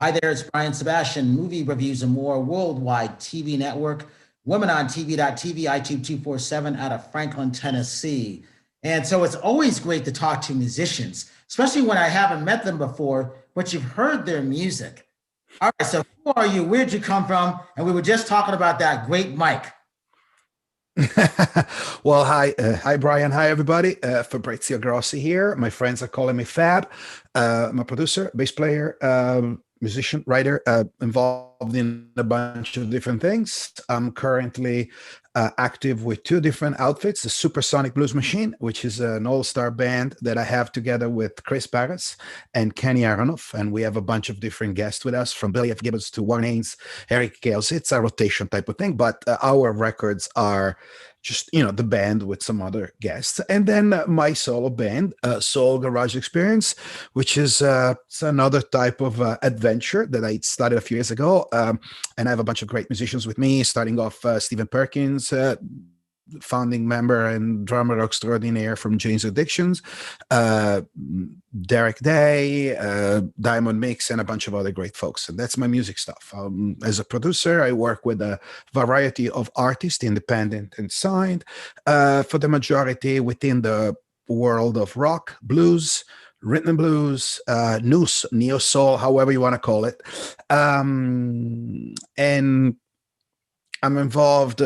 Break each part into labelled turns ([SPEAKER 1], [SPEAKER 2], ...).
[SPEAKER 1] Hi there, it's Brian Sebastian, Movie Reviews and More, worldwide TV network, womenontv.tv, iTube 247 out of Franklin, Tennessee. And so it's always great to talk to musicians, especially when I haven't met them before, but you've heard their music. All right, so who are you? Where'd you come from? And we were just talking about that great mic.
[SPEAKER 2] Well, hi, Brian. Hi, everybody. Fabrizio Grossi here. My friends are calling me Fab. I'm a producer, bass player, musician, writer, involved in a bunch of different things. I'm currently active with two different outfits, the Supersonic Blues Machine, which is an all-star band that I have together with Kris Barras and Kenny Aronoff. And we have a bunch of different guests with us, from Billy F. Gibbons to Warren Haynes, Eric Gales. It's a rotation type of thing, but our records are just, the band with some other guests. And then my solo band, Soul Garage Experience, which is it's another type of adventure that I started a few years ago. And I have a bunch of great musicians with me, starting off Stephen Perkins, founding member and drummer extraordinaire from Jane's Addictions, Derek Day, Diamond Mix, and a bunch of other great folks. And that's my music stuff. As a producer, I work with a variety of artists, independent and signed, for the majority within the world of rock, blues, rhythm and blues, neo soul, however you want to call it. And I'm involved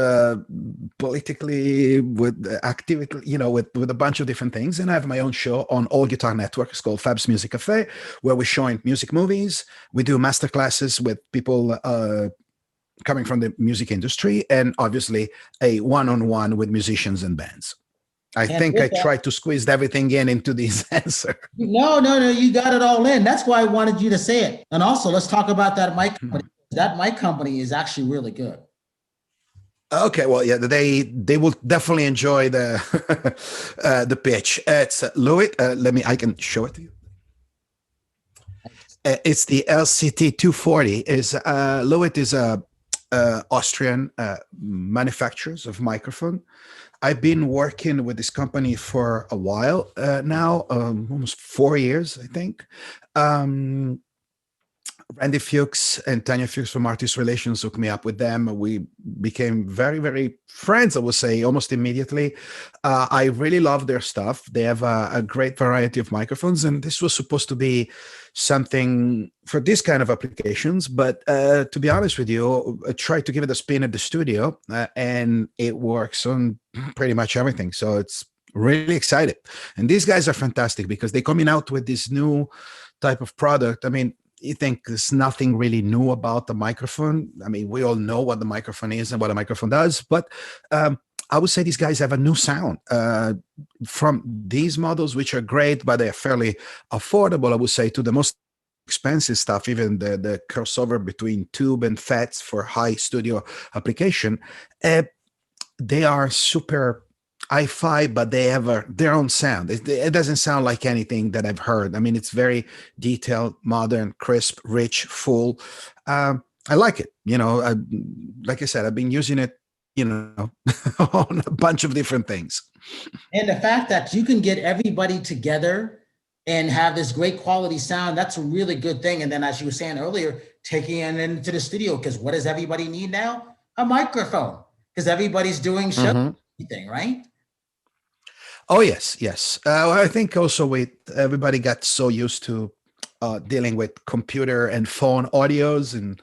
[SPEAKER 2] politically with activity, with a bunch of different things. And I have my own show on All Guitar Network. It's called Fab's Music Cafe, where we're showing music movies. We do master classes with people coming from the music industry, and obviously a one-on-one with musicians and bands. I think I tried to squeeze everything into this answer.
[SPEAKER 1] No, you got it all in. That's why I wanted you to say it. And also, let's talk about that mic company. That mic company is actually really good.
[SPEAKER 2] Okay, well, yeah, they will definitely enjoy the the pitch. It's Louis. I can show it to you. It's the LCT 240. Louis is a Austrian manufacturers of microphone. I've been working with this company for a while now, almost 4 years, I think. Randy Fuchs and Tanya Fuchs from Artist Relations hooked me up with them. We became very, very friends, I would say, almost immediately. I really love their stuff. They have a great variety of microphones, and this was supposed to be something for this kind of applications. But to be honest with you, I tried to give it a spin at the studio, and it works on pretty much everything. So it's really excited. And these guys are fantastic because they're coming out with this new type of product. I mean, you think there's nothing really new about the microphone. I mean, we all know what the microphone is and what a microphone does, but I would say these guys have a new sound from these models, which are great, but they're fairly affordable, I would say, to the most expensive stuff, even the crossover between tube and FETs for high studio application. They are super hi-fi, but they have their own sound. It doesn't sound like anything that I've heard. I mean, it's very detailed, modern, crisp, rich, full. I like it. Like I said, I've been using it, on a bunch of different things.
[SPEAKER 1] And the fact that you can get everybody together and have this great quality sound, that's a really good thing. And then, as you were saying earlier, taking it into the studio, because what does everybody need now? A microphone, because everybody's doing show thing, right?
[SPEAKER 2] Oh, yes. I think also everybody got so used to dealing with computer and phone audios and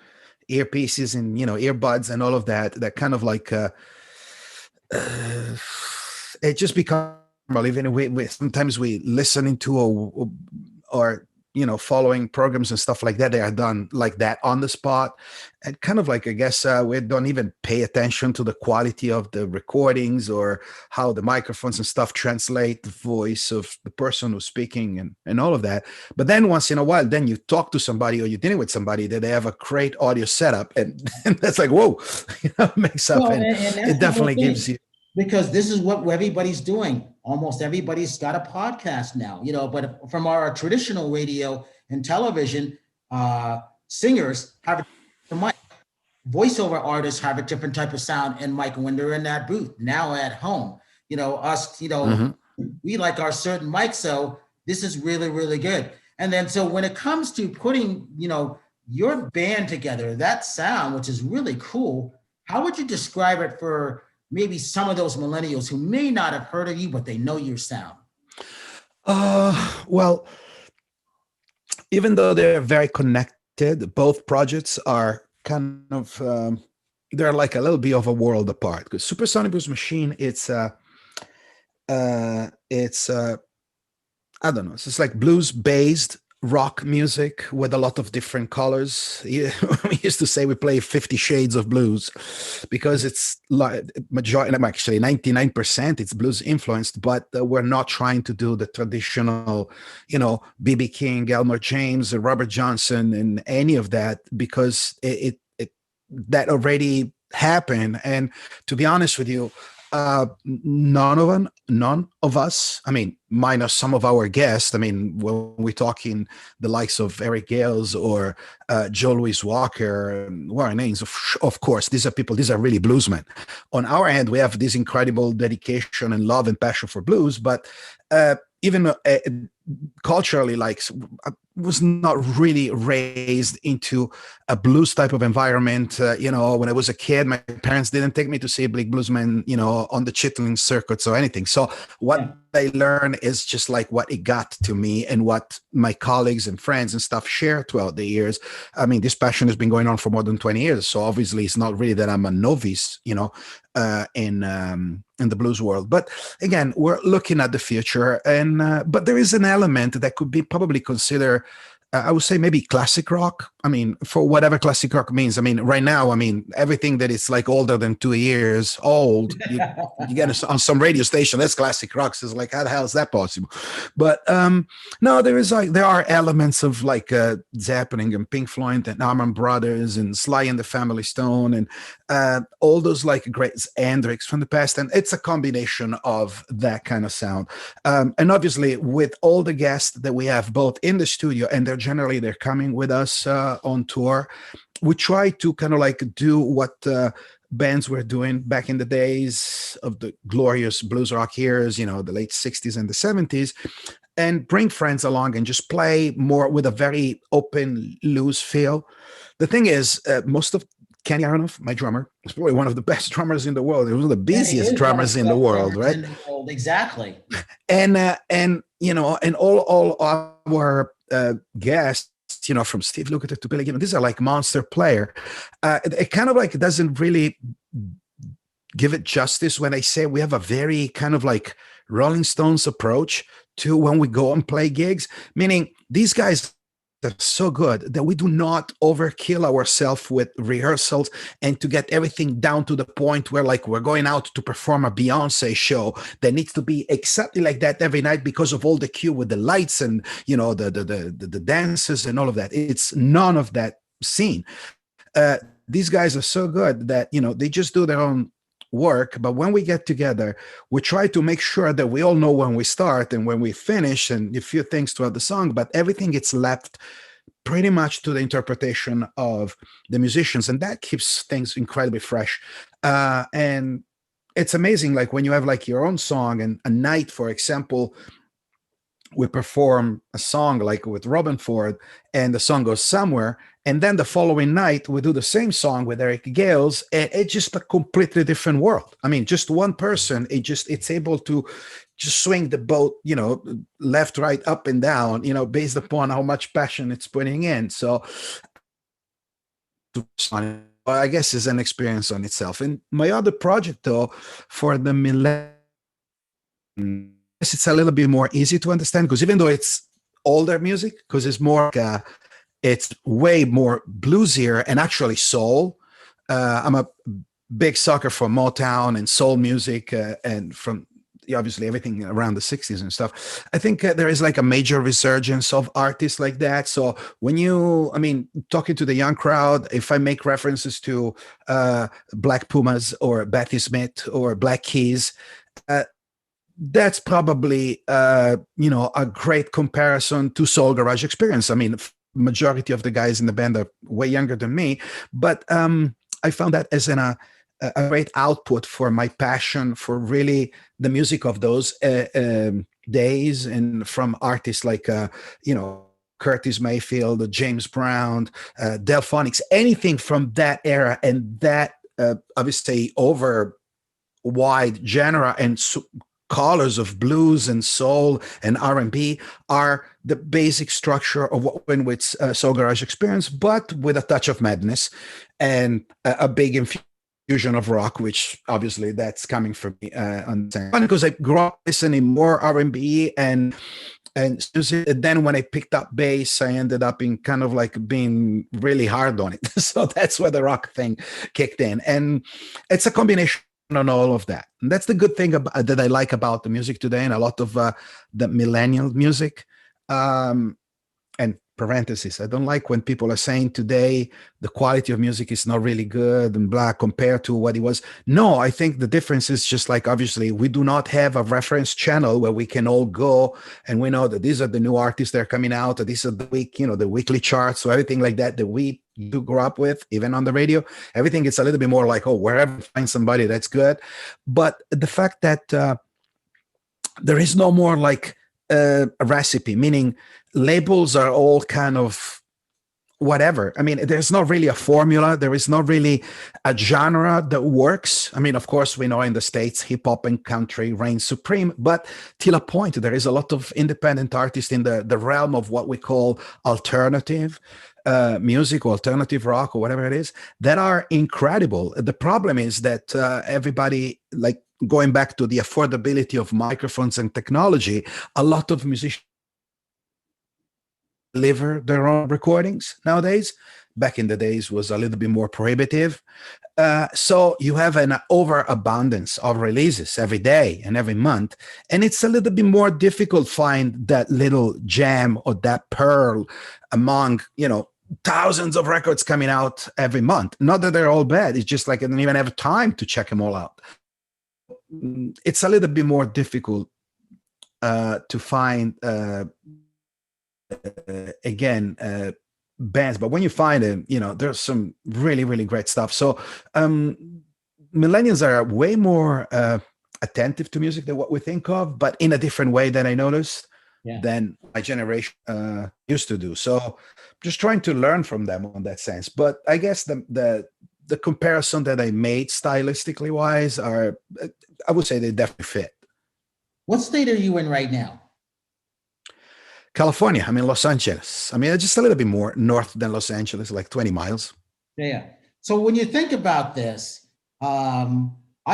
[SPEAKER 2] earpieces and, earbuds and all of that kind of like, it just becomes, even sometimes we listening to or following programs and stuff like that, they are done like that on the spot. And kind of like, I guess, we don't even pay attention to the quality of the recordings or how the microphones and stuff translate the voice of the person who's speaking and all of that. But then once in a while, then you talk to somebody or you're dealing with somebody that they have a great audio setup, and that's like, whoa, makes up. And it definitely gives you.
[SPEAKER 1] Because this is what everybody's doing. Almost everybody's got a podcast now, but from our traditional radio and television, singers have a different mic. Voiceover artists have a different type of sound and mic when they're in that booth. Now at home, us, we like our certain mic. So this is really, really good. And then, so when it comes to putting, your band together, that sound, which is really cool, how would you describe it for maybe some of those millennials who may not have heard of you, but they know your sound?
[SPEAKER 2] Well, even though they're very connected, both projects are kind of they're like a little bit of a world apart. Because Supersonic Blues Machine, it's I don't know, it's just like blues based rock music with a lot of different colors. We used to say we play 50 shades of blues because it's like majority, actually 99% it's blues influenced, but we're not trying to do the traditional, BB King, Elmer James, Robert Johnson, and any of that, because it that already happened. And to be honest with you, none of us, I mean, minus some of our guests, I mean, when we're talking the likes of Eric Gales or Joe Louis Walker, Warren Haynes, of course, these are really bluesmen. On our end, we have this incredible dedication and love and passion for blues, but even culturally, like, I was not really raised into a blues type of environment. When I was a kid, my parents didn't take me to see big bluesmen, on the chitlin circuits or anything. So what I learned is just like what it got to me and what my colleagues and friends and stuff share throughout the years. I mean, this passion has been going on for more than 20 years. So obviously it's not really that I'm a novice, in the blues world. But again, we're looking at the future, and but there is an element that could be probably considered, I would say, maybe classic rock. I mean, for whatever classic rock means. I mean, right now, I mean, everything that is like older than 2 years old, you get on some radio station, that's classic rock. So it's like, how the hell is that possible? But no, there are elements of like Zeppelin and Pink Floyd and Allman Brothers and Sly and the Family Stone and all those like great Hendrix from the past. And it's a combination of that kind of sound. And obviously with all the guests that we have both in the studio, and they're coming with us on tour, we try to kind of like do what bands were doing back in the days of the glorious blues rock years, the late 60s and the 70s, and bring friends along and just play more with a very open, loose feel. The thing is, most of Kenny Aronoff, my drummer, is probably one of the best drummers in the world. He was one of the busiest drummers in the world, right?
[SPEAKER 1] Exactly.
[SPEAKER 2] And all our guests, from Steve Lukather to Billy Gibbons, these are like monster player. It kind of like doesn't really give it justice when I say we have a very kind of like Rolling Stones approach to when we go and play gigs, meaning these guys are so good that we do not overkill ourselves with rehearsals and to get everything down to the point where like we're going out to perform a Beyonce show that needs to be exactly like that every night because of all the cue with the lights and the dances and all of that. It's none of that scene. These guys are so good that they just do their own work, but when we get together, we try to make sure that we all know when we start and when we finish and a few things throughout the song, but everything gets left pretty much to the interpretation of the musicians, and that keeps things incredibly fresh. And it's amazing, like when you have like your own song, and a night, for example, we perform a song like with Robin Ford and the song goes somewhere, and then the following night we do the same song with Eric Gales, and it's just a completely different world. I mean, just one person, it's able to just swing the boat, left, right, up and down, based upon how much passion it's putting in. So I guess it's an experience on itself. And my other project, though, for the millennium, it's a little bit more easy to understand, because even though it's older music, because it's more it's way more bluesier and actually soul. I'm a big sucker for Motown and soul music, and from obviously everything around the 60s and stuff. I think there is like a major resurgence of artists like that. So when talking to the young crowd, if I make references to Black Pumas or Patti Smith or Black Keys, that's probably a great comparison to Soul Garage Experience. I mean, majority of the guys in the band are way younger than me, but I found that as a great output for my passion for really the music of those days, and from artists like Curtis Mayfield, James Brown, Delphonics, anything from that era, and that obviously over wide genre and colors of blues and soul and R&B are the basic structure of what went with Soul Garage Experience, but with a touch of madness and a big infusion of rock, which obviously that's coming from me on the same. Because I grew up listening more R&B and then when I picked up bass, I ended up in kind of like being really hard on it. So that's where the rock thing kicked in. And it's a combination on all of that. And that's the good thing that I like about the music today and a lot of the millennial music. And parenthesis, I don't like when people are saying today the quality of music is not really good and blah compared to what it was. No, I think the difference is just like, obviously we do not have a reference channel where we can all go and we know that these are the new artists that are coming out, or these are the the weekly charts, or everything like that we do grow up with, even on the radio. Everything is a little bit more like, oh, wherever find somebody that's good. But the fact that there is no more like a recipe, meaning labels are all kind of whatever. I mean, there's not really a formula. There is not really a genre that works. I mean, of course, we know in the States, hip hop and country reign supreme, but till a point, there is a lot of independent artists in the realm of what we call alternative music or alternative rock or whatever it is that are incredible. The problem is that everybody, like going back to the affordability of microphones and technology, a lot of musicians deliver their own recordings nowadays. Back in the days was a little bit more prohibitive. So you have an overabundance of releases every day and every month. And it's a little bit more difficult to find that little gem or that pearl among, thousands of records coming out every month. Not that they're all bad. It's just like I don't even have time to check them all out. It's a little bit more difficult to find bands, but when you find them, there's some really, really great stuff. So millennials are way more attentive to music than what we think of, but in a different way than I noticed than my generation used to do. So just trying to learn from them on that sense. But I guess the comparison that I made stylistically wise are, I would say they definitely fit.
[SPEAKER 1] What state are you in right now?
[SPEAKER 2] California. I'm in Los Angeles. I mean, just a little bit more north than Los Angeles, like 20 miles.
[SPEAKER 1] Yeah. So when you think about this, I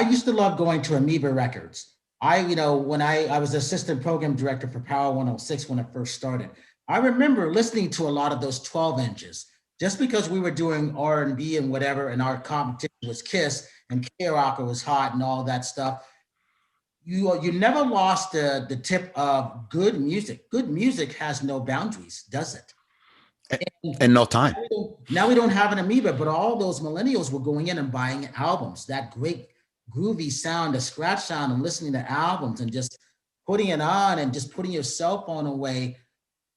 [SPEAKER 1] used to love going to Amoeba Records. When I was assistant program director for Power 106 when I first started, I remember listening to a lot of those 12 inches just because we were doing R&B and whatever, and our competition was Kiss and K-Rocker was hot and all that stuff. You never lost the tip of good music. Good music has no boundaries, does it?
[SPEAKER 2] And no time.
[SPEAKER 1] Now we don't have an Amoeba, but all those millennials were going in and buying albums, that great groovy sound, the scratch sound, and listening to albums and just putting it on and just putting your cell phone away.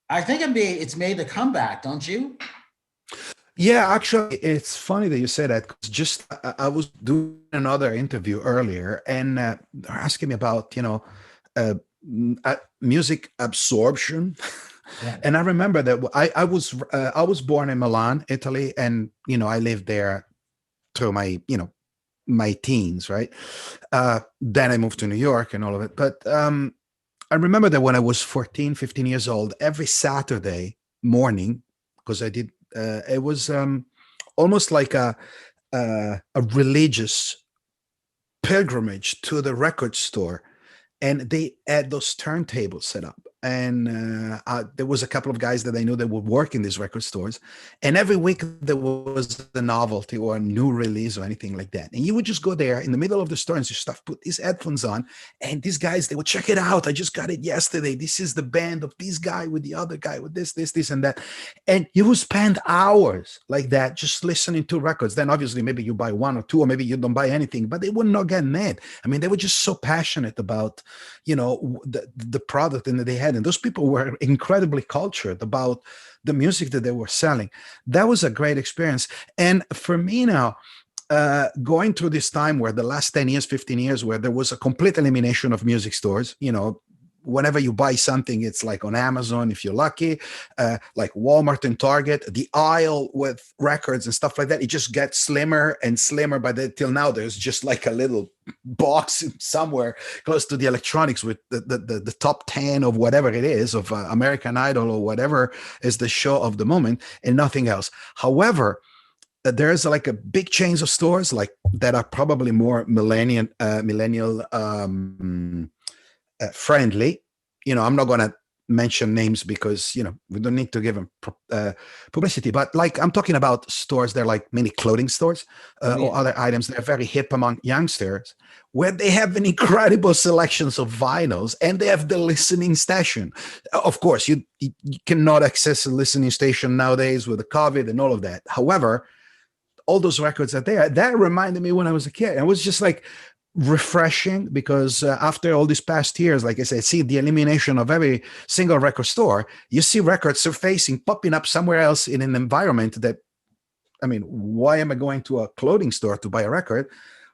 [SPEAKER 1] I think it's made a comeback, don't you?
[SPEAKER 2] Yeah, actually, it's funny that you say that. Just I was doing another interview earlier, and they're asking me about music absorption. Yeah. And I remember that I was born in Milan, Italy, and I lived there through my teens, right? Then I moved to New York and all of it. But I remember that when I was 14, 15 years old, every Saturday morning, because I did. It was almost like a religious pilgrimage to the record store, and they had those turntables set up. And there was a couple of guys that I knew that would work in these record stores. And every week there was a novelty or a new release or anything like that. And you would just go there in the middle of the store and just put these headphones on. And these guys, they would check it out. I just got it yesterday. This is the band of this guy with the other guy with this, and that. And you would spend hours like that just listening to records. Then obviously maybe you buy one or two, or maybe you don't buy anything, but they would not get mad. I mean, they were just so passionate about, the product that they had. And those people were incredibly cultured about the music that they were selling. That was a great experience. And for me now, going through this time where the last 10 years, 15 years, where there was a complete elimination of music stores, whenever you buy something, it's like on Amazon if you're lucky, like Walmart and Target, the aisle with records and stuff like that, it just gets slimmer and slimmer. Till now there's just like a little box somewhere close to the electronics with the top 10 of whatever it is of American Idol or whatever is the show of the moment, and nothing else. However, there's like a big chains of stores like that are probably more millennial friendly. I'm not going to mention names because we don't need to give them publicity, but like I'm talking about stores, they're like mini clothing stores or other items that are very hip among youngsters, where they have an incredible selections of vinyls, and they have the listening station. Of course, you cannot access a listening station nowadays with the COVID and all of that. However, all those records are there. That reminded me when I was a kid. It was just like refreshing because after all these past years, like I said, see the elimination of every single record store, you see records surfacing, popping up somewhere else in an environment that, I mean, why am I going to a clothing store to buy a record?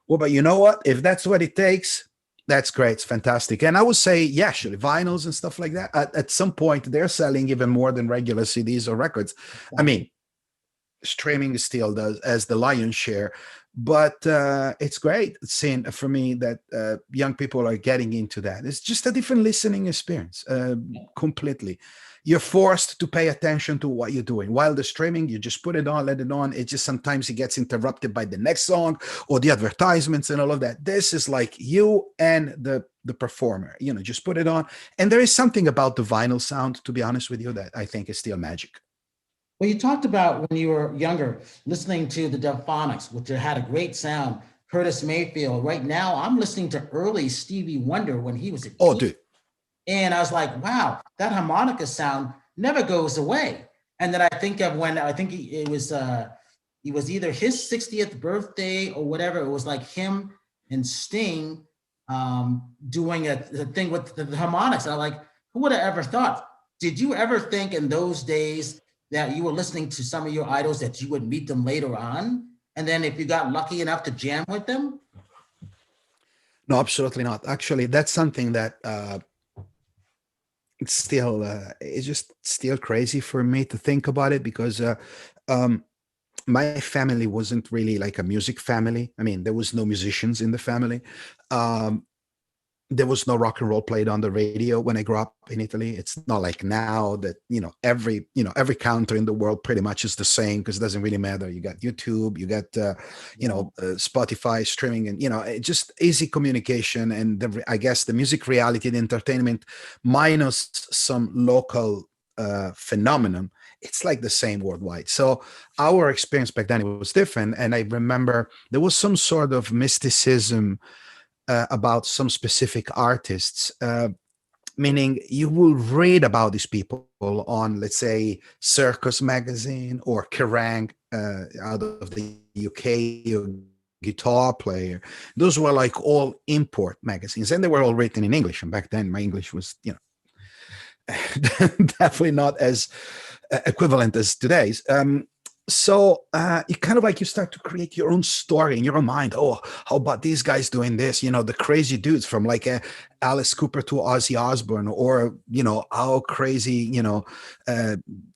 [SPEAKER 2] Well, but you know what? If that's what it takes, that's great. It's fantastic. And I would say, yeah, actually, vinyls and stuff like that, at some point, they're selling even more than regular CDs or records. I mean, streaming still does as the lion's share, but it's great seeing for me that young people are getting into that. It's just a different listening experience completely. You're forced to pay attention to what you're doing. While the streaming, you just put it on, let it on. It just sometimes it gets interrupted by the next song or the advertisements and all of that. This is like you and the performer, just put it on. And there is something about the vinyl sound, to be honest with you, that I think is still magic.
[SPEAKER 1] Well, you talked about when you were younger, listening to the Delphonics, which had a great sound. Curtis Mayfield. Right now, I'm listening to early Stevie Wonder when he was a kid.
[SPEAKER 2] Oh, dude.
[SPEAKER 1] And I was like, wow, that harmonica sound never goes away. And then I think of when I think it was either his 60th birthday or whatever. It was like him and Sting doing a thing with the harmonics. And I'm like, who would have ever thought? Did you ever think in those days that you were listening to some of your idols that you would meet them later on? And then if you got lucky enough to jam with them?
[SPEAKER 2] No, absolutely not. Actually, that's something that it's still, it's just still crazy for me to think about it because my family wasn't really like a music family. I mean, there was no musicians in the family. There was no rock and roll played on the radio when I grew up in Italy. It's not like now that, every country in the world pretty much is the same because it doesn't really matter. You got YouTube, you got, Spotify streaming and, just easy communication. And I guess the music reality, the entertainment minus some local phenomenon, it's like the same worldwide. So our experience back then, it was different. And I remember there was some sort of mysticism about some specific artists, meaning you will read about these people on, let's say, Circus magazine or Kerrang out of the UK, or Guitar Player. Those were like all import magazines, and they were all written in English. And back then, my English was, definitely not as equivalent as today's. So it kind of like you start to create your own story in your own mind. Oh, how about these guys doing this? The crazy dudes from like Alice Cooper to Ozzy Osbourne, or how crazy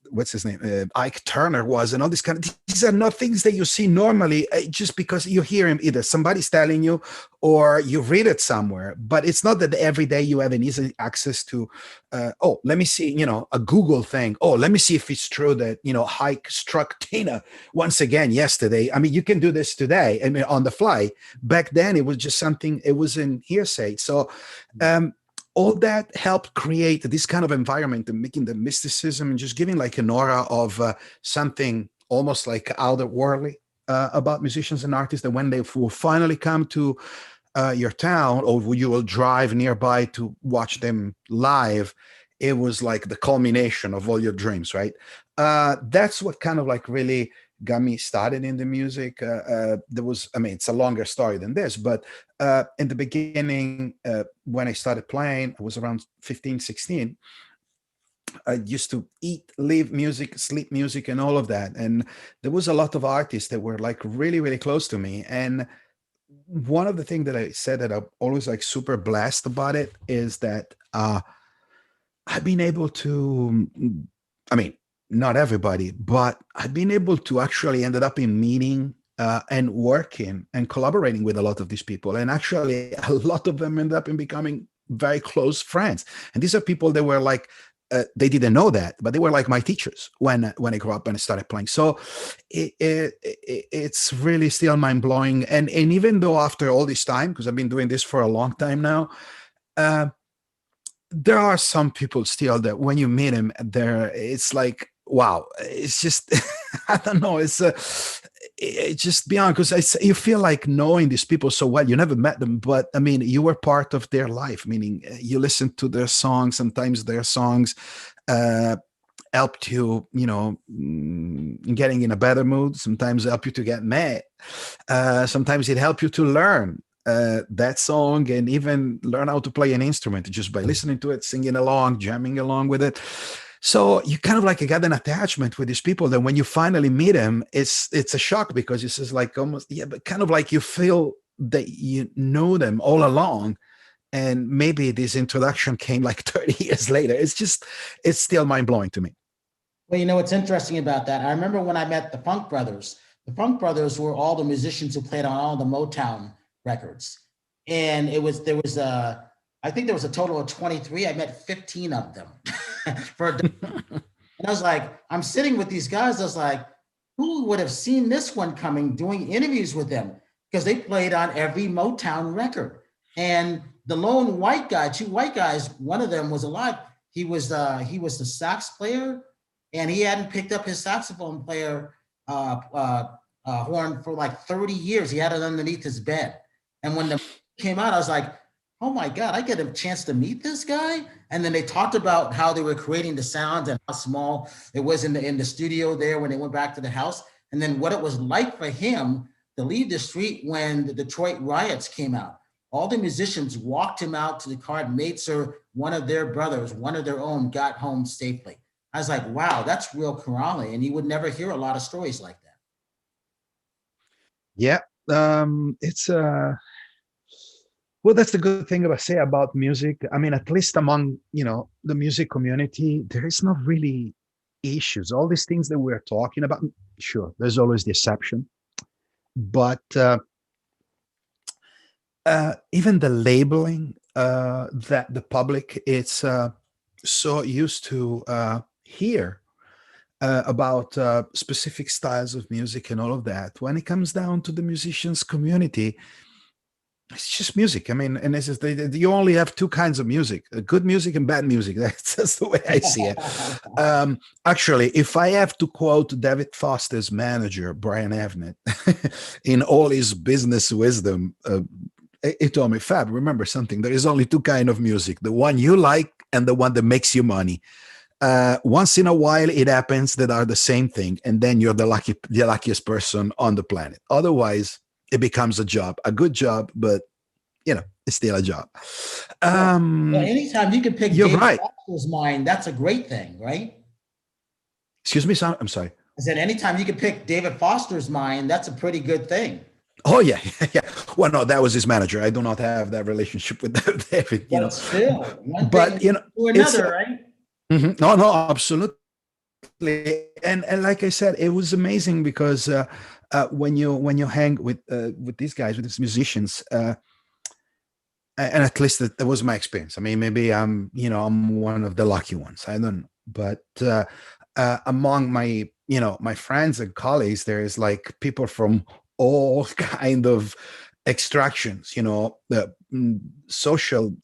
[SPEAKER 2] what's his name, Ike Turner was, and all this kind of. These are not things that you see normally, just because you hear him, either somebody's telling you or you read it somewhere. But it's not that every day you have an easy access to. Let me see, a Google thing. Oh, let me see if it's true that Ike struck Tina once again yesterday. I mean, you can do this today, I mean, on the fly. Back then, it was just something. It was in hearsay. So. All that helped create this kind of environment and making the mysticism and just giving like an aura of something almost like otherworldly about musicians and artists, that when they will finally come to your town, or you will drive nearby to watch them live, it was like the culmination of all your dreams, right? That's what kind of like really got me started in the music. It's a longer story than this, but in the beginning, when I started playing, I was around 15, 16. I used to eat, live music, sleep music, and all of that. And there was a lot of artists that were like really, really close to me. And one of the things that I said that I'm always like super blessed about it is that I've been able to, I mean, not everybody, but I've been able to actually ended up in meeting and working and collaborating with a lot of these people. And actually, a lot of them ended up in becoming very close friends. And these are people that were like, they didn't know that, but they were like my teachers when I grew up and I started playing. So it's really still mind blowing. And even though after all this time, because I've been doing this for a long time now, uh, there are some people still that when you meet them, there it's like, wow, it's just I don't know, it's just beyond, because you feel like knowing these people so well. You never met them, but I mean, you were part of their life, meaning you listen to their songs. Sometimes their songs helped you, getting in a better mood. Sometimes help you to get mad. Sometimes it helped you to learn that song and even learn how to play an instrument just by listening to it, singing along, jamming along with it. So you kind of like you got an attachment with these people that when you finally meet them, it's a shock, because it's just like almost, yeah, but kind of like you feel that you know them all along. And maybe this introduction came like 30 years later. It's still mind blowing to me.
[SPEAKER 1] Well, what's interesting about that, I remember when I met the Funk Brothers. The Funk Brothers were all the musicians who played on all the Motown records. And I think there was a total of 23. I met 15 of them. And I was like, I'm sitting with these guys. I was like, who would have seen this one coming, doing interviews with them? Because they played on every Motown record. And the lone white guy, two white guys, one of them was alive. He was the sax player, and he hadn't picked up his saxophone player horn for like 30 years. He had it underneath his bed. And when the came out, I was like, oh my God, I get a chance to meet this guy. And then they talked about how they were creating the sounds and how small it was in the studio there when they went back to the house. And then what it was like for him to leave the street when the Detroit riots came out. All the musicians walked him out to the car and made sure one of their brothers, one of their own, got home safely. I was like, wow, that's real Karali. And you would never hear a lot of stories like that.
[SPEAKER 2] Yeah. It's well, that's the good thing about say about music. I mean, at least among, the music community, there is not really issues. All these things that we're talking about, sure, there's always the exception. But even the labeling that the public is so used to hear about specific styles of music and all of that, when it comes down to the musicians community, it's just music. I mean, and this is you only have two kinds of music: good music and bad music. That's the way I see it. Actually, if I have to quote David Foster's manager, Brian Avnet, in all his business wisdom, he told me, Fab, remember something: there is only two kind of music: the one you like and the one that makes you money. Once in a while, it happens that are the same thing, and then you're the luckiest person on the planet. Otherwise, it becomes a job, a good job, but it's still a job.
[SPEAKER 1] Well, anytime you can pick
[SPEAKER 2] You're
[SPEAKER 1] David
[SPEAKER 2] right.
[SPEAKER 1] Foster's mind, that's a great thing, right?
[SPEAKER 2] Excuse me, son. I'm sorry.
[SPEAKER 1] I said, anytime you can pick David Foster's mind, that's a pretty good thing.
[SPEAKER 2] Oh yeah, yeah. Well, no, that was his manager. I do not have that relationship with David.
[SPEAKER 1] But still, one thing
[SPEAKER 2] But
[SPEAKER 1] to
[SPEAKER 2] it's
[SPEAKER 1] another, right?
[SPEAKER 2] no, absolutely. And like I said, it was amazing because when you hang with these guys, with these musicians, and at least that was my experience. I mean, maybe I'm one of the lucky ones. I don't know, but among my friends and colleagues, there is like people from all kind of extractions. The social,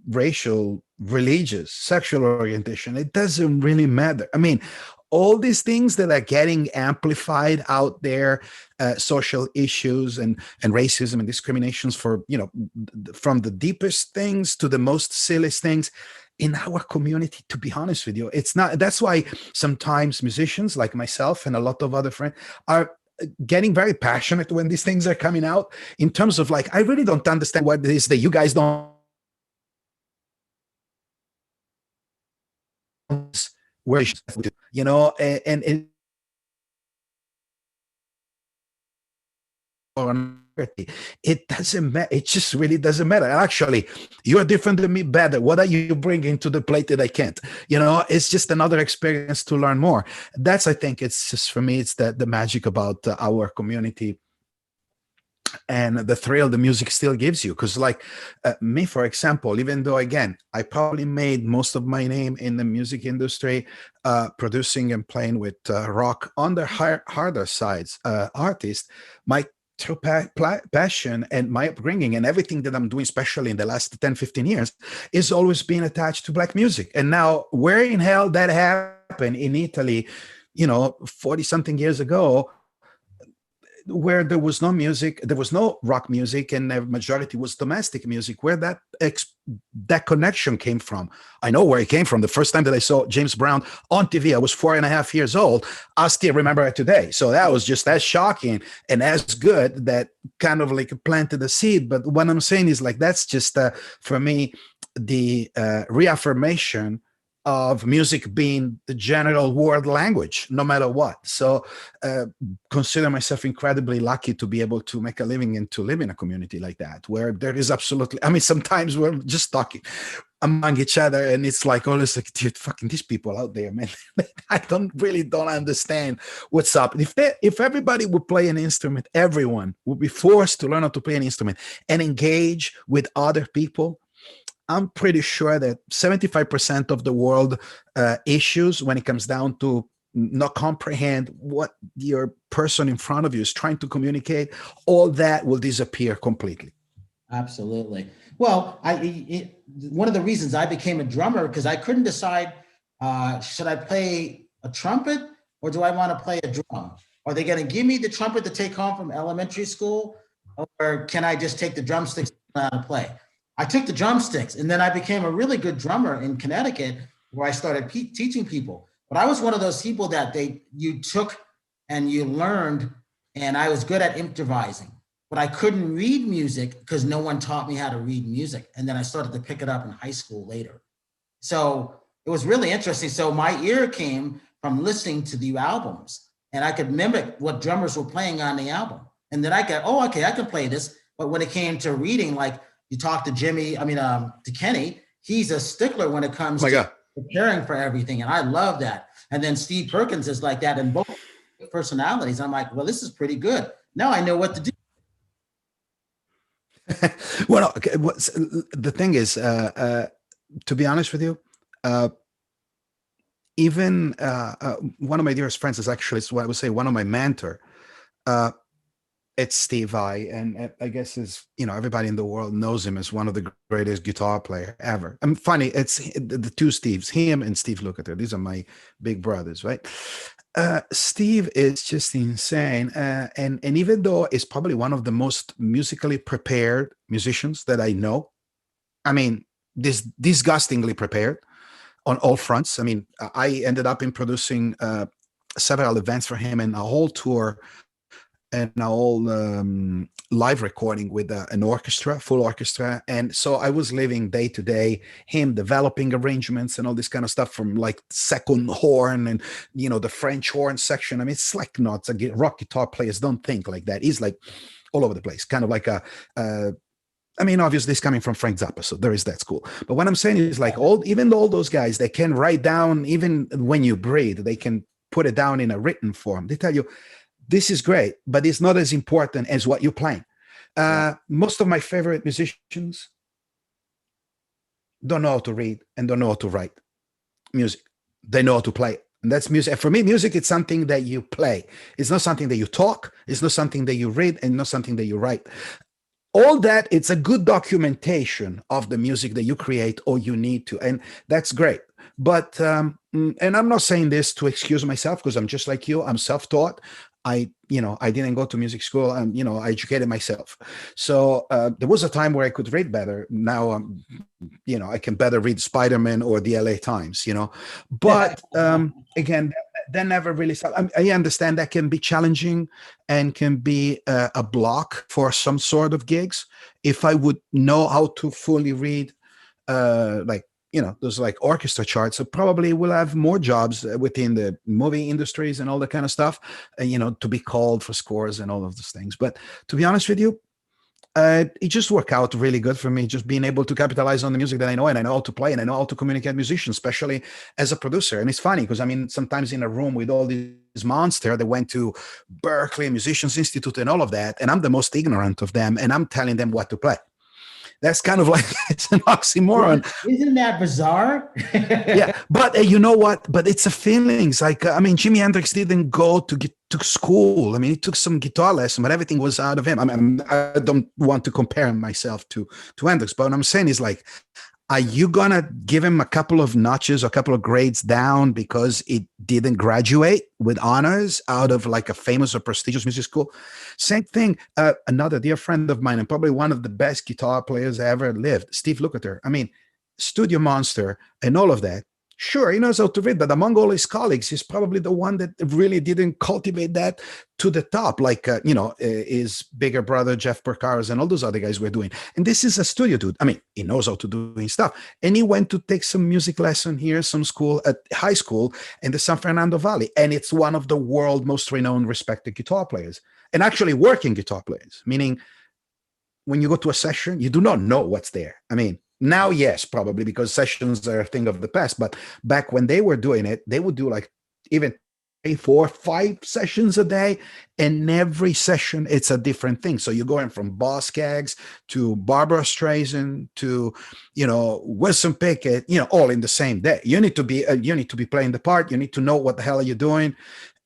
[SPEAKER 2] racial, religious, sexual orientation. It doesn't really matter. I mean, all these things that are getting amplified out there, social issues and racism and discriminations for from the deepest things to the most silliest things in our community. To be honest with you, it's not. That's why sometimes musicians like myself and a lot of other friends are getting very passionate when these things are coming out, in terms of like, I really don't understand what it is that you guys don't, where and It doesn't matter. It just really doesn't matter. Actually, you're different than me, better. What are you bringing to the plate that I can't? It's just another experience to learn more. That's, I think, it's just, for me, it's the magic about our community and the thrill the music still gives you. Because like me, for example, even though, again, I probably made most of my name in the music industry producing and playing with rock on the harder sides artists, my true passion and my upbringing and everything that I'm doing, especially in the last 10, 15 years, is always being attached to Black music. And now, where in hell that happened in Italy, 40 something years ago, where there was no music, there was no rock music, and the majority was domestic music, where that connection came from. I know where it came from. The first time that I saw James Brown on TV, I was 4.5 years old. I still remember it today. So that was just as shocking and as good, that kind of like planted the seed. But what I'm saying is, like, that's just for me, the reaffirmation of music being the general world language, no matter what. So consider myself incredibly lucky to be able to make a living and to live in a community like that, where there is absolutely, I mean, sometimes we're just talking among each other and it's like, oh, it's like, dude, fucking these people out there, man. I don't understand what's up. If everybody would play an instrument, everyone would be forced to learn how to play an instrument and engage with other people. I'm pretty sure that 75% of the world issues, when it comes down to not comprehend what your person in front of you is trying to communicate, all that will disappear completely.
[SPEAKER 1] Absolutely. Well, one of the reasons I became a drummer, because I couldn't decide, should I play a trumpet or do I want to play a drum? Are they going to give me the trumpet to take home from elementary school, or can I just take the drumsticks and learn how to play? I took the drumsticks, and then I became a really good drummer in Connecticut, where I started teaching people. But I was one of those people that you took and you learned, and I was good at improvising, but I couldn't read music because no one taught me how to read music. And then I started to pick it up in high school later. So it was really interesting. So my ear came from listening to the albums, and I could mimic what drummers were playing on the album. And then I got, oh, okay, I can play this. But when it came to reading, like, you talk to to Kenny, he's a stickler when it comes to preparing for everything. And I love that. And then Steve Perkins is like that in both personalities. I'm like, well, this is pretty good. Now I know what to do.
[SPEAKER 2] Well, okay, the thing is, to be honest with you, even one of my dearest friends is actually, what I would say, one of my mentor. It's Steve Vai, and I guess everybody in the world knows him as one of the greatest guitar player ever. I'm funny, it's the two Steves, him and Steve Lukather. These are my big brothers, right? Steve is just insane, and even though he's probably one of the most musically prepared musicians that I know, I mean, disgustingly prepared on all fronts. I mean, I ended up in producing several events for him and a whole tour and a whole live recording with an orchestra, full orchestra. And so I was living day to day, him developing arrangements and all this kind of stuff, from like second horn and, the French horn section. I mean, it's like not rock guitar players don't think like that. He's like all over the place, kind of like obviously it's coming from Frank Zappa, so there is that school. But what I'm saying is, like, even all those guys, they can write down, even when you breathe, they can put it down in a written form. They tell you, this is great, but it's not as important as what you're playing. Most of my favorite musicians don't know how to read and don't know how to write music. They know how to play. And that's music. For me, music is something that you play. It's not something that you talk. It's not something that you read, and not something that you write. All that, it's a good documentation of the music that you create or you need to. And that's great. But, and I'm not saying this to excuse myself, because I'm just like you. I'm self-taught. I didn't go to music school, and, I educated myself. So there was a time where I could read better. Now, I can better read Spider-Man or the LA Times, but again, that never really stopped. I understand that can be challenging and can be a block for some sort of gigs. If I would know how to fully read, like those like orchestra charts, so probably we'll have more jobs within the movie industries and all that kind of stuff, and to be called for scores and all of those things. But to be honest with you, it just worked out really good for me, just being able to capitalize on the music that I know, and I know how to play, and I know how to communicate musicians, especially as a producer. And it's funny because sometimes in a room with all these monsters that went to Berkeley Musicians Institute and all of that, and I'm the most ignorant of them, and I'm telling them what to play. That's kind of like, it's an oxymoron.
[SPEAKER 1] Isn't that bizarre?
[SPEAKER 2] Yeah, but you know what? But it's a feeling. It's like, Jimi Hendrix didn't go to school. He took some guitar lesson, but everything was out of him. I don't want to compare myself to Hendrix, but what I'm saying is, like, are you gonna give him a couple of notches, a couple of grades down because it didn't graduate with honors out of like a famous or prestigious music school? Same thing. Another dear friend of mine, and probably one of the best guitar players I ever lived, Steve Lukather. Studio monster and all of that. Sure, he knows how to read, but among all his colleagues, he's probably the one that really didn't cultivate that to the top, like, his bigger brother, Jeff Perkins, and all those other guys were doing. And this is a studio dude. He knows how to do his stuff. And he went to take some music lesson here, some school at high school in the San Fernando Valley. And it's one of the world's most renowned, respected guitar players, and actually working guitar players, meaning when you go to a session, you do not know what's there. Now, yes, probably because sessions are a thing of the past. But back when they were doing it, they would do like even 3, 4, 5 sessions a day. And every session, it's a different thing. So you're going from Boss Skaggs to Barbara Streisand to, Wilson Pickett, all in the same day. You need to be playing the part. You need to know what the hell are you doing.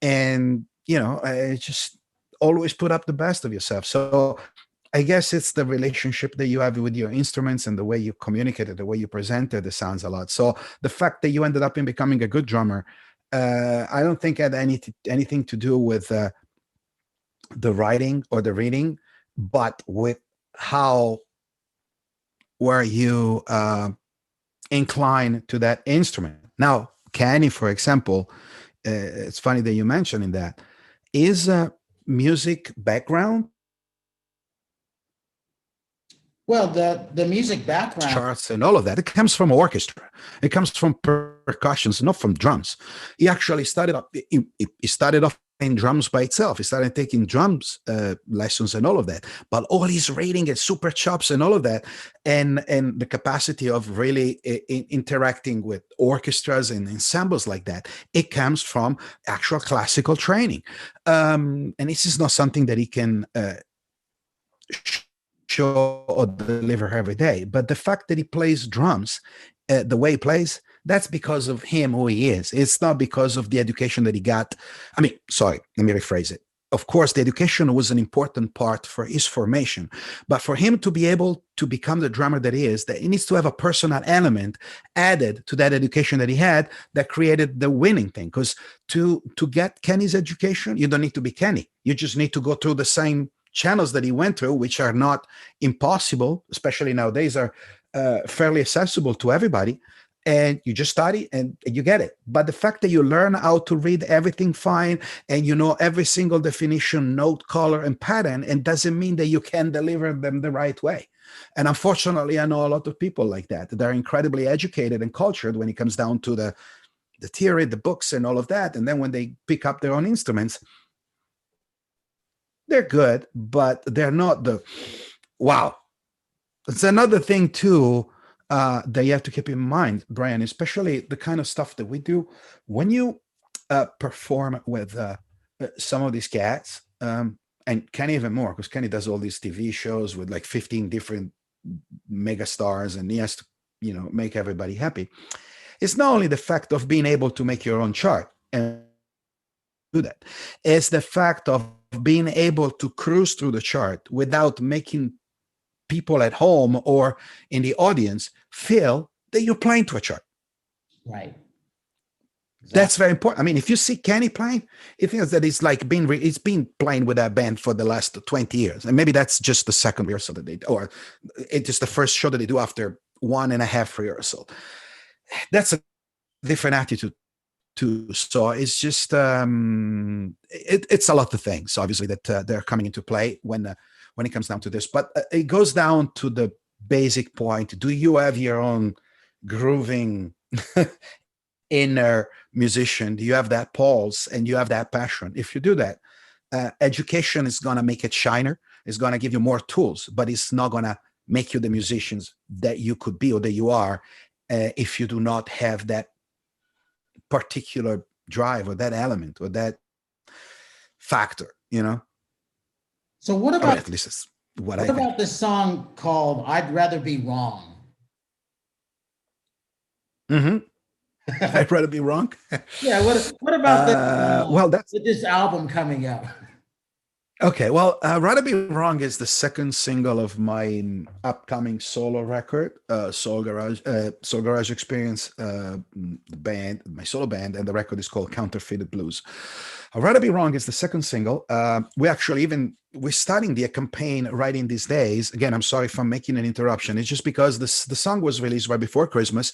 [SPEAKER 2] And, just always put up the best of yourself. So I guess it's the relationship that you have with your instruments and the way you communicate it, the way you present it, that sounds a lot. So the fact that you ended up in becoming a good drummer, I don't think had anything to do with the writing or the reading, but with how were you inclined to that instrument. Now, Kenny, for example, it's funny that you mentioned that, is music background.
[SPEAKER 1] Well, the music background,
[SPEAKER 2] charts and all of that, it comes from orchestra. It comes from percussions, not from drums. He actually started off in drums by itself. He started taking drums lessons and all of that. But all his reading and super chops and all of that, and the capacity of really interacting with orchestras and ensembles like that, it comes from actual classical training. And this is not something that he can show or deliver every day, but the fact that he plays drums the way he plays, that's because of him, who he is. It's not because of the education that he got. Sorry, let me rephrase it. Of course, the education was an important part for his formation, but for him to be able to become the drummer that he is, that he needs to have a personal element added to that education that he had, that created the winning thing. Because to get Kenny's education, you don't need to be Kenny. You just need to go through the same channels that he went through, which are not impossible, especially nowadays, are fairly accessible to everybody. And you just study and you get it. But the fact that you learn how to read everything fine, and you know every single definition, note, color, and pattern, and doesn't mean that you can deliver them the right way. And unfortunately, I know a lot of people like that. They're incredibly educated and cultured when it comes down to the theory, the books, and all of that. And then when they pick up their own instruments, they're good, but they're not the wow. It's another thing too that you have to keep in mind, Brian, especially the kind of stuff that we do when you perform with some of these cats, and Kenny even more, because Kenny does all these TV shows with like 15 different mega stars, and he has to, make everybody happy. It's not only the fact of being able to make your own chart and do that. It's the fact of being able to cruise through the chart without making people at home or in the audience feel that you're playing to a chart.
[SPEAKER 1] Right. Exactly.
[SPEAKER 2] That's very important. If you see Kenny playing, it feels that it's like it's been playing with that band for the last 20 years. And maybe that's just the second rehearsal that they do, or it's just the first show that they do after 1.5 rehearsal. That's a different attitude too. So it's just it's a lot of things, obviously, that they're coming into play when it comes down to this. But it goes down to the basic point: do you have your own grooving inner musician, you have that pulse and you have that passion. If you do that, education is going to make it shiner. It's going to give you more tools, but it's not going to make you the musicians that you could be or that you are if you do not have that particular drive or that element or that factor, you know?
[SPEAKER 1] So what about,
[SPEAKER 2] at least it's what
[SPEAKER 1] I think. This song called I'd Rather Be Wrong?
[SPEAKER 2] Mm-hmm. I'd rather be wrong.
[SPEAKER 1] Yeah. What about this?
[SPEAKER 2] Well, that's
[SPEAKER 1] with this album coming up.
[SPEAKER 2] Okay. Well, Rather Be Wrong is the second single of my upcoming solo record, Soul Garage Experience, the band, my solo band, and the record is called Counterfeited Blues. Rather Be Wrong is the second single. We're starting the campaign right in these days. Again, I'm sorry if I'm making an interruption. It's just because the song was released right before Christmas,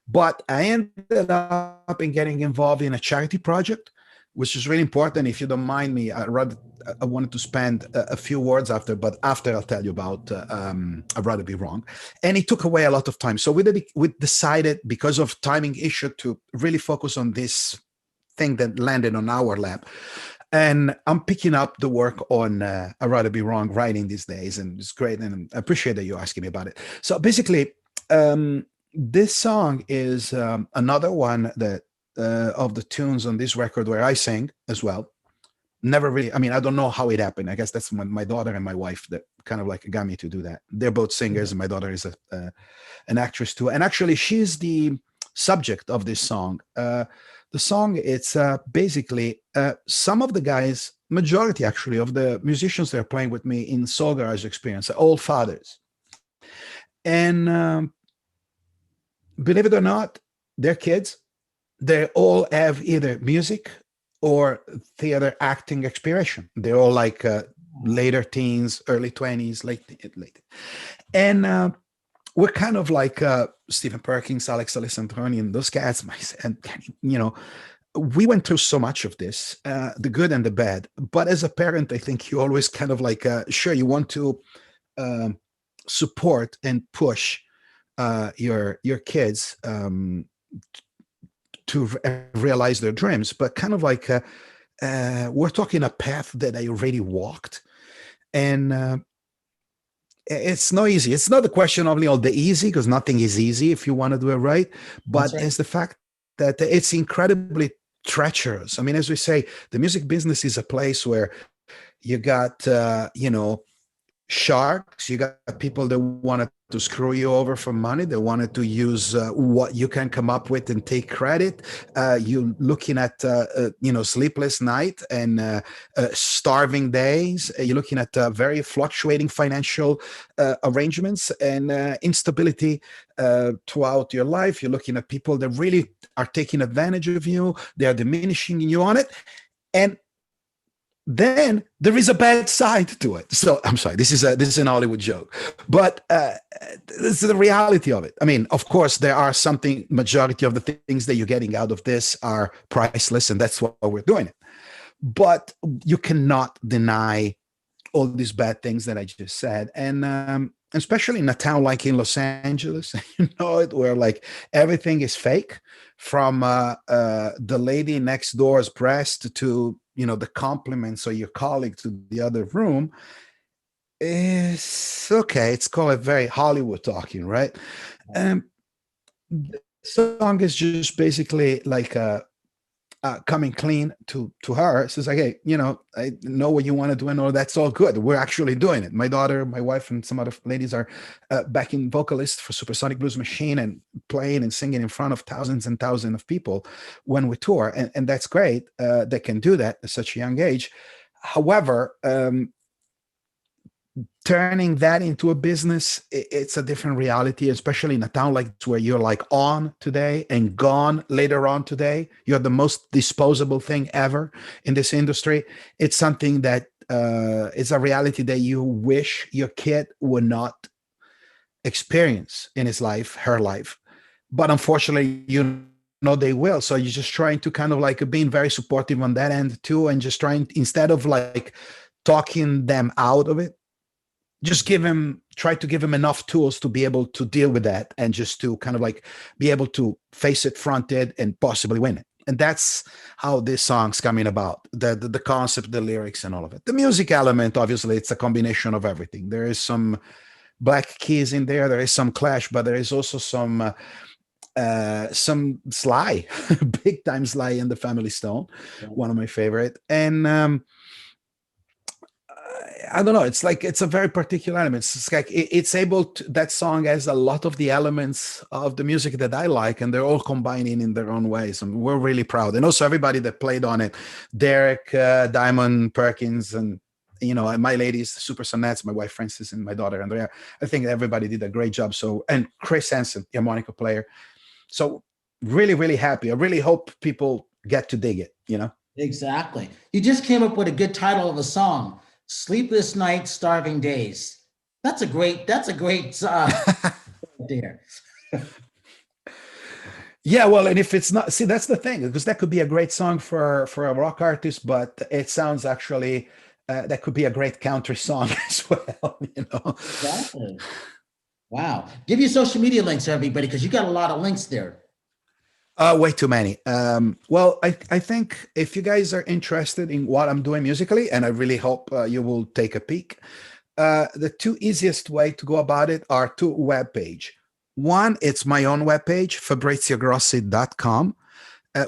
[SPEAKER 2] but I ended up in getting involved in a charity project, which is really important. If you don't mind me, I wanted to spend a few words after I'll tell you about I'd Rather Be Wrong. And it took away a lot of time. So we decided, because of timing issue, to really focus on this thing that landed on our lap. And I'm picking up the work on I'd Rather Be Wrong writing these days. And it's great. And I appreciate that you're asking me about it. So basically, this song is another one that of the tunes on this record where I sing as well. Never really, I mean, I don't know how it happened. I guess that's when my daughter and my wife that kind of like got me to do that. They're both singers, and my daughter is an actress too. And actually, she's the subject of this song. The song, it's basically some of the guys, majority actually of the musicians that are playing with me in Soul Garage Experience are all fathers. And believe it or not, their kids, they all have either music or theater acting experience. They're all like later teens, early 20s, late. And we're kind of like Stephen Perkins, Alex Alessandroni, and those cats. And, you know, we went through so much of this, the good and the bad. But as a parent, I think you always kind of like, sure, you want to support and push your kids to realize their dreams, but kind of like we're talking a path that I already walked, and it's not easy. It's not a question only of the easy, because nothing is easy if you want to do it right, but right. It's the fact that it's incredibly treacherous. I mean, as we say, the music business is a place where you got sharks, you got people that wanted to screw you over for money. They wanted to use what you can come up with and take credit. You're looking at sleepless night and starving days. You're looking at very fluctuating financial arrangements and instability throughout your life. You're looking at people that really are taking advantage of you. They are diminishing you on it. And then there is a bad side to it. So I'm sorry, this is an Hollywood joke, but this is the reality of it. I mean, of course, there are majority of the things that you're getting out of this are priceless, and that's why we're doing it. But you cannot deny all these bad things that I just said. And especially in a town like in Los Angeles, where like everything is fake, from the lady next door's breast to the compliments of your colleague to the other room. Is okay. It's called a very Hollywood talking, right? The song is just basically like coming clean to her. It says like, hey, I know what you want to do, and all that's all good. We're actually doing it. My daughter, my wife, and some other ladies are backing vocalists for Supersonic Blues Machine and playing and singing in front of thousands and thousands of people when we tour, and that's great. They can do that at such a young age. However, turning that into a business, it's a different reality, especially in a town like where you're like on today and gone later on today. You're the most disposable thing ever in this industry. It's something that is a reality that you wish your kid would not experience in his life, her life. But unfortunately, they will. So you're just trying to kind of like being very supportive on that end too, and just trying, instead of like talking them out of it, just try to give him enough tools to be able to deal with that, and just to kind of like be able to face it fronted and possibly win it. And that's how this song's coming about. The concept, the lyrics, and all of it. The music element, obviously, it's a combination of everything. There is some Black Keys in there. There is some Clash, but there is also some Sly, big time Sly in the Family Stone, one of my favorite. And I don't know. It's like it's a very particular element. It's like it's able to, that song has a lot of the elements of the music that I like, and they're all combining in their own ways. And we're really proud. And also everybody that played on it, Derek, Diamond, Perkins, and and my ladies, Supersonic, my wife Frances, and my daughter Andrea. I think everybody did a great job. So, and Kris Hansen, the harmonica player. So really, really happy. I really hope people get to dig it.
[SPEAKER 1] Exactly. You just came up with a good title of a song, Sleepless Nights, Starving Days. That's a great there.
[SPEAKER 2] Yeah, well, and if it's not, see, that's the thing, because that could be a great song for a rock artist, but it sounds actually that could be a great country song as well.
[SPEAKER 1] Exactly. Wow. Give your social media links, everybody, because you got a lot of links there.
[SPEAKER 2] Way too many. Well, I think if you guys are interested in what I'm doing musically, and I really hope you will take a peek, the two easiest way to go about it are two web page. One, it's my own webpage, fabriziogrossi.com,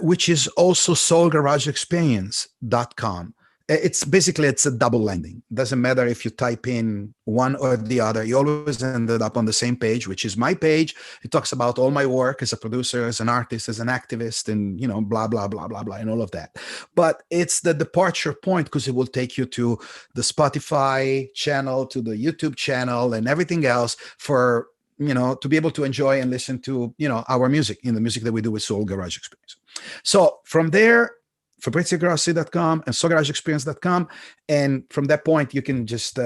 [SPEAKER 2] which is also soulgarageexperience.com. It's a double landing. Doesn't matter if you type in one or the other, you always ended up on the same page, which is my page. It talks about all my work as a producer, as an artist, as an activist, and blah blah blah blah blah, and all of that. But it's the departure point, because it will take you to the Spotify channel, to the YouTube channel, and everything else for to be able to enjoy and listen to our music, the music that we do with Soul Garage Experience. So from there, fabriziogrossi.com and soulgarageexperience.com, and from that point you can just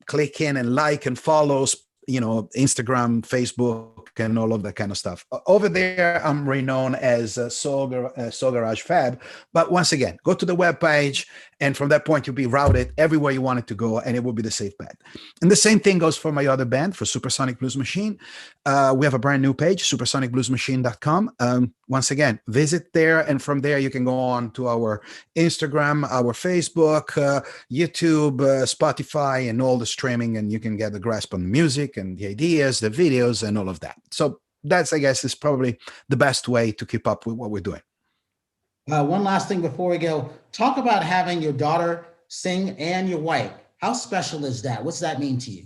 [SPEAKER 2] click in and like and follow Instagram, Facebook, and all of that kind of stuff. Over there I'm renowned as Soul Garage Fab, but once again, go to the webpage, and from that point you'll be routed everywhere you want it to go, and it will be the safe bet. And the same thing goes for my other band, for Supersonic Blues Machine. We have a brand new page, supersonicbluesmachine.com. Once again, visit there, and from there you can go on to our Instagram, our Facebook, YouTube, Spotify, and all the streaming, and you can get a grasp on the music and the ideas, the videos, and all of that. So that's, I guess, is probably the best way to keep up with what we're doing.
[SPEAKER 1] One last thing before we go, talk about having your daughter sing and your wife. How special is that? What's that mean to you?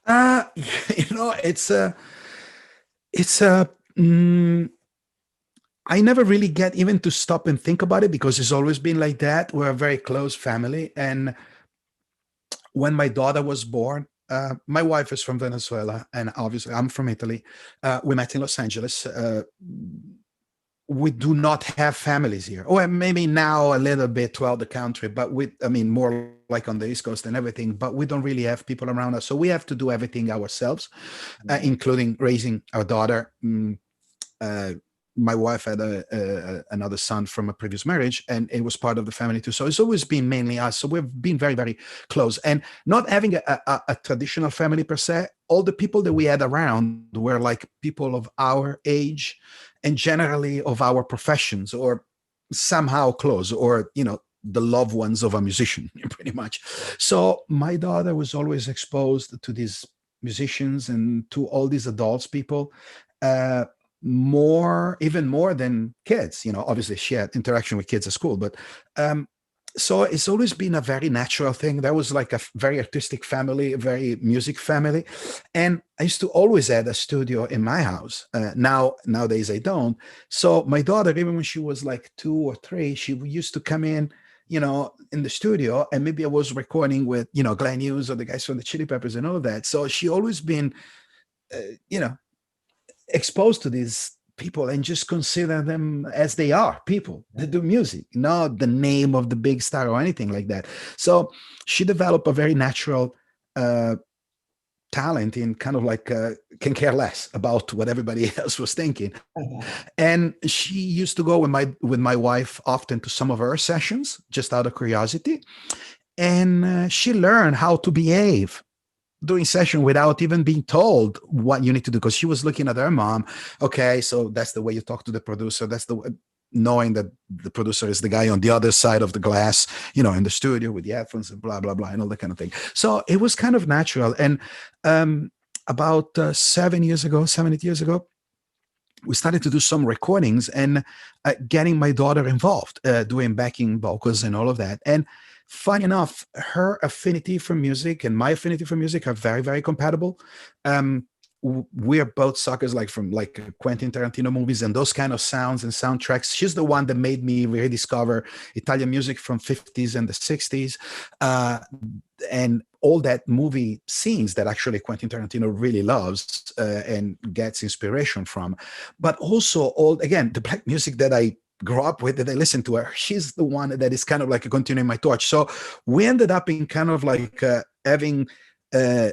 [SPEAKER 2] I never really get even to stop and think about it, because it's always been like that. We're a very close family. And when my daughter was born, my wife is from Venezuela, and obviously I'm from Italy. We met in Los Angeles. We do not have families here, or maybe now a little bit throughout the country, but more like on the East Coast and everything, but we don't really have people around us. So we have to do everything ourselves, including raising our daughter. My wife had another son from a previous marriage, and it was part of the family too. So it's always been mainly us. So we've been very, very close, and not having a traditional family per se. All the people that we had around were like people of our age, and generally of our professions, or somehow close, or the loved ones of a musician, pretty much. So my daughter was always exposed to these musicians and to all these adults people, even more than kids. Obviously she had interaction with kids at school, but so it's always been a very natural thing. That was like a very artistic family, a very music family. And I used to always have a studio in my house. Nowadays I don't. So my daughter, even when she was like 2 or 3, she used to come in the studio, and maybe I was recording with, Glenn Hughes or the guys from the Chili Peppers and all of that. So she always been, exposed to these people, and just consider them as they are, people that do music, not the name of the big star or anything like that. So she developed a very natural talent in kind of like can care less about what everybody else was thinking. And she used to go with my wife often to some of her sessions, just out of curiosity. and she learned how to behave during session without even being told what you need to do, because she was looking at her mom. Okay, so that's the way you talk to the producer. That's the way, knowing that the producer is the guy on the other side of the glass, in the studio with the headphones and blah blah blah and all that kind of thing. So it was kind of natural. And about 7 years ago, 8 years ago, we started to do some recordings and getting my daughter involved, doing backing vocals and all of that. And funny enough, her affinity for music and my affinity for music are very, very compatible. We are both suckers from Quentin Tarantino movies and those kind of sounds and soundtracks. She's the one that made me rediscover Italian music from 50s and the 60s. And all that movie scenes that actually Quentin Tarantino really loves and gets inspiration from. But also again, the black music that I grew up with, that I listened to her, she's the one that is kind of like continuing my torch. So we ended up in kind of having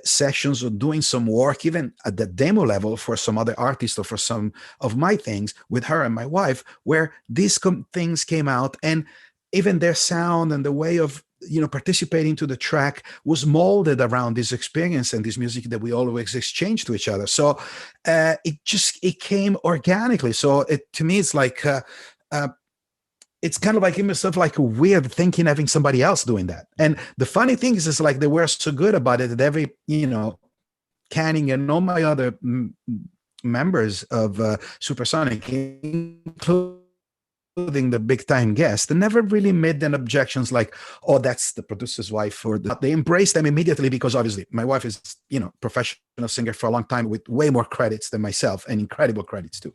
[SPEAKER 2] sessions or doing some work, even at the demo level for some other artists or for some of my things with her and my wife, where these things came out, and even their sound and the way of participating to the track was molded around this experience and this music that we always exchange to each other. So it came organically. So to me, it's it's kind of like in myself, like a weird thinking having somebody else doing that. And the funny thing is they were so good about it that every, Canning and all my other members of Supersonic, including the big time guest, they never really made an objections like, oh, that's the producer's wife, or they embraced them immediately, because obviously my wife is, professional singer for a long time with way more credits than myself, and incredible credits too.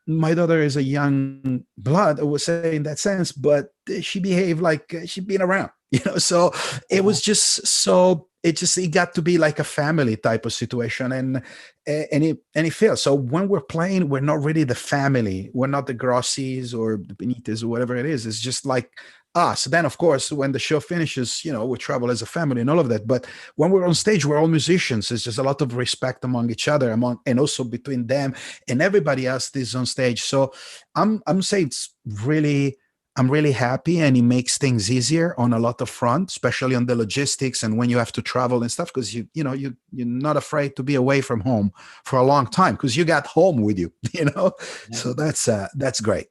[SPEAKER 2] My daughter is a young blood, I would say, in that sense, but she behaved like she'd been around, so it was just so it got to be like a family type of situation, and it feels so. When we're playing, we're not really the family. We're not the Grossis or the Benites or whatever it is. It's just like us. Then, of course, when the show finishes, we travel as a family and all of that. But when we're on stage, we're all musicians. It's just a lot of respect among each other, and also between them and everybody else that is on stage. So I'm saying I'm really happy, and it makes things easier on a lot of fronts, especially on the logistics and when you have to travel and stuff, because you're not afraid to be away from home for a long time because you got home with you, So that's great.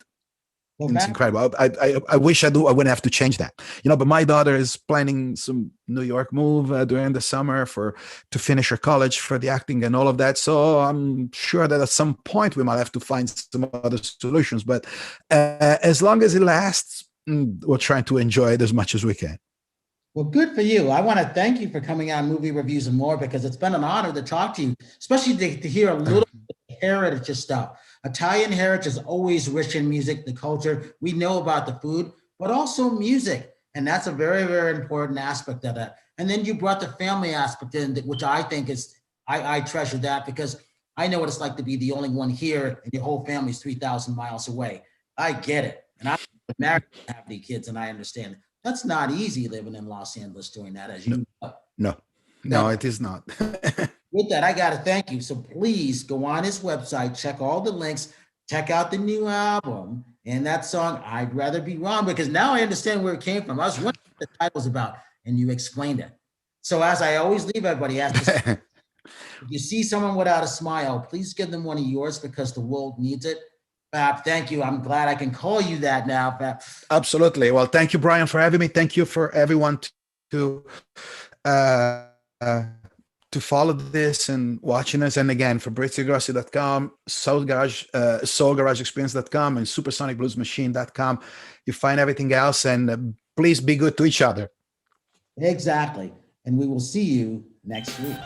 [SPEAKER 2] Well, it's incredible. I wish I wouldn't have to change that, but my daughter is planning some New York move during the summer to finish her college for the acting and all of that. So I'm sure that at some point we might have to find some other solutions, but as long as it lasts, we're trying to enjoy it as much as we can.
[SPEAKER 1] Well, good for you. I want to thank you for coming on Movie Reviews and More, because it's been an honor to talk to you, especially to hear a little bit of heritage stuff. Italian heritage is always rich in music, the culture. We know about the food, but also music. And that's a very, very important aspect of that. And then you brought the family aspect in, which I think I treasure that, because I know what it's like to be the only one here and your whole family's 3,000 miles away. I get it. And I'm married to have any kids, and I understand it. That's not easy living in Los Angeles doing that, as you know.
[SPEAKER 2] No, it is not.
[SPEAKER 1] With that, I got to thank you. So please go on his website, check all the links, check out the new album and that song, I'd Rather Be Wrong, because now I understand where it came from. I was wondering what the title's about, and you explained it. So as I always leave everybody, if you see someone without a smile, please give them one of yours, because the world needs it. Fab, thank you. I'm glad I can call you that now, Fab.
[SPEAKER 2] Absolutely. Well, thank you, Brian, for having me. Thank you for everyone to follow this and watching us. And again, FabrizioGrossi.com, SoulGarageExperience.com, and SupersonicBluesMachine.com. You find everything else, and please be good to each other.
[SPEAKER 1] Exactly. And we will see you next week.